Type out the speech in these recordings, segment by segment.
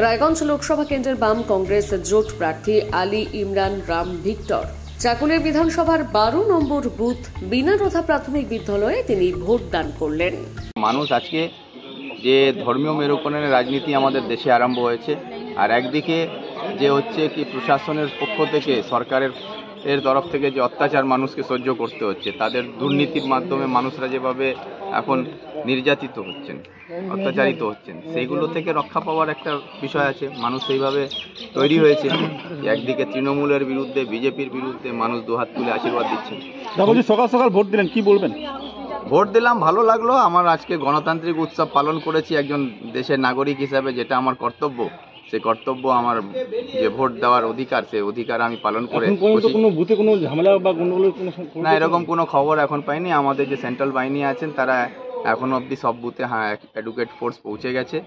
রায়গঞ্জ লোকসভা কেন্দ্রের বাম কংগ্রেস জোট প্রার্থী আলী ইমরান রাম ভিক্টর চাকুলিয়া বিধানসভার 12 নম্বর বুথ বিনারোধা প্রাথমিক বিদ্যালয়ে তিনি ভোট দান করলেন। মানুষ আজকে যে ধর্মীয় মেরুকরণের রাজনীতি আমাদের দেশে আরম্ভ হয়েছে, আর একদিকে যে হচ্ছে কি প্রশাসনের পক্ষ থেকে সরকারের তরফ থেকে যে অত্যাচার মানুষকে সহ্য করতে হচ্ছে, তাদের দুর্নীতির মাধ্যমে মানুষরা যেভাবে এখন নির্যাতিত হচ্ছেন, অত্যাচারিত হচ্ছেন, সেইগুলো থেকে রক্ষা পাওয়ার একটা বিষয় আছে। মানুষ সেইভাবে তৈরি হয়েছে। একদিকে তৃণমূলের বিরুদ্ধে, বিজেপির বিরুদ্ধে মানুষ দুহাত তুলে আশীর্বাদ দিচ্ছেন। সকাল সকাল ভোট দিলেন, কি বলবেন? ভোট দিলাম, ভালো লাগলো। আমার আজকে গণতান্ত্রিক উৎসব পালন করেছি একজন দেশের নাগরিক হিসাবে, যেটা আমার কর্তব্য। সেই কর্তব্য, আমার যে ভোট দেওয়ার অধিকার, সেই অধিকার আমি পালন করে কোনো বুথে কোনো ঝামেলা বা গন্ডগোলের কোনো না, এরকম কোনো খবর এখন পাইনি। আমাদের যে সেন্ট্রাল বাহিনী আছেন তারা এখন অবধি সব বুথে এডুকেট ফোর্স পৌঁছে গেছে,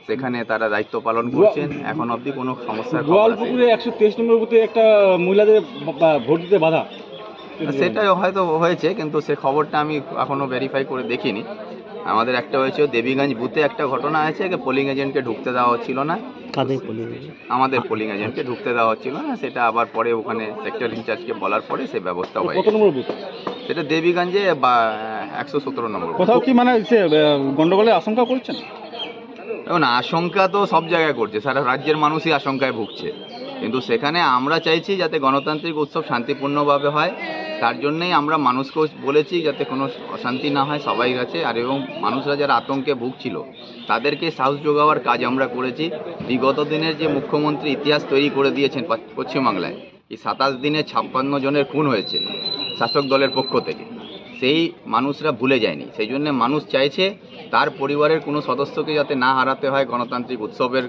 সেখানে তারা দায়িত্ব পালন করছেন। এখন অবধি কোনো সমস্যার খবর গোয়ালপুকুরে 123 নম্বর বুথে একটা মহিলাদের ভোট দিতে বাধা, সেটাই হয়তো হয়েছে, কিন্তু সে খবরটা আমি এখনো ভেরিফাই করে দেখিনি। আমাদের একটা হয়েছে দেবীগঞ্জ বুথে একটা ঘটনা আছে, পোলিং এজেন্টকে ঢুকতে দেওয়া হচ্ছিল না। আমাদের পোলিং এজেন্টকে ঢুকতে দেওয়া হচ্ছিল না, সেটা আবার পরে ওখানে সেক্টর ইনচার্জকে বলার পরে সেই ব্যবস্থা হয়ে গেছে। সেটা দেবীগঞ্জে বা 117 নম্বর। কোথাও কি মানে গন্ডগোলের আশঙ্কা করছেন? এখন আশঙ্কা তো সব জায়গায় করছে, সারা রাজ্যের মানুষই আশঙ্কায় ভুগছে, কিন্তু সেখানে আমরা চাইছি যাতে গণতান্ত্রিক উৎসব শান্তিপূর্ণভাবে হয়। তার জন্যই আমরা মানুষকেও বলেছি যাতে কোনো অশান্তি না হয় সবাই কাছে। আর এবং মানুষরা যারা আতঙ্কে ভুগছিল তাদেরকে সাহস যোগাবার কাজ আমরা করেছি। বিগত দিনের যে মুখ্যমন্ত্রী ইতিহাস তৈরি করে দিয়েছেন পশ্চিমবাংলায়, এই 27 দিনে 56 জনের খুন হয়েছে শাসক দলের পক্ষ থেকে, সেই মানুষরা ভুলে যায়নি। সেই জন্য মানুষ চাইছে তার পরিবারের কোনো সদস্যকে যাতে না হারাতে হয় গণতান্ত্রিক উৎসবের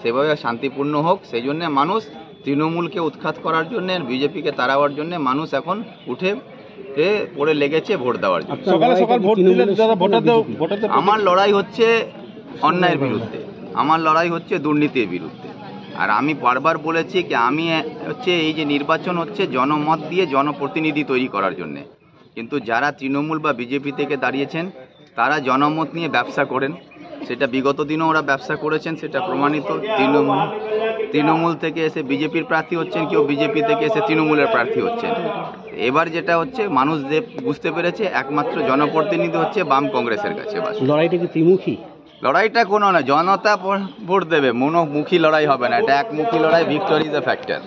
সেভাবে শান্তিপূর্ণ হোক। সেই জন্য মানুষ তৃণমূলকে উৎখাত করার জন্য, বিজেপিকে তাড়াবার জন্য মানুষ এখন উঠে পড়ে লেগেছে ভোট দেওয়ার জন্য। আমার লড়াই হচ্ছে অন্যায়ের বিরুদ্ধে, আমার লড়াই হচ্ছে দুর্নীতির বিরুদ্ধে। আর আমি বারবার বলেছি কি আমি হচ্ছে এই যে নির্বাচন হচ্ছে জনমত দিয়ে জনপ্রতিনিধি তৈরি করার জন্যে, কিন্তু যারা তৃণমূল বা বিজেপি থেকে দাঁড়িয়েছেন তারা জনমত নিয়ে ব্যবসা করেন। সেটা বিগত দিনও ওরা ব্যবসা করেছেন, সেটা প্রমাণিত। তৃণমূল থেকে এসে বিজেপির প্রার্থী হচ্ছেন, কেউ বিজেপি থেকে এসে তৃণমূলের প্রার্থী হচ্ছেন। এবার যেটা হচ্ছে মানুষ বুঝতে পেরেছে একমাত্র জনপ্রতিনিধি হচ্ছে বাম কংগ্রেসের কাছে। বাস লড়াইটা কি ত্রিমুখী? লড়াইটা কোনো না, জনতা ভোট দেবে, মনোমুখী লড়াই হবে না, এটা একমুখী লড়াই। Victory is a factor.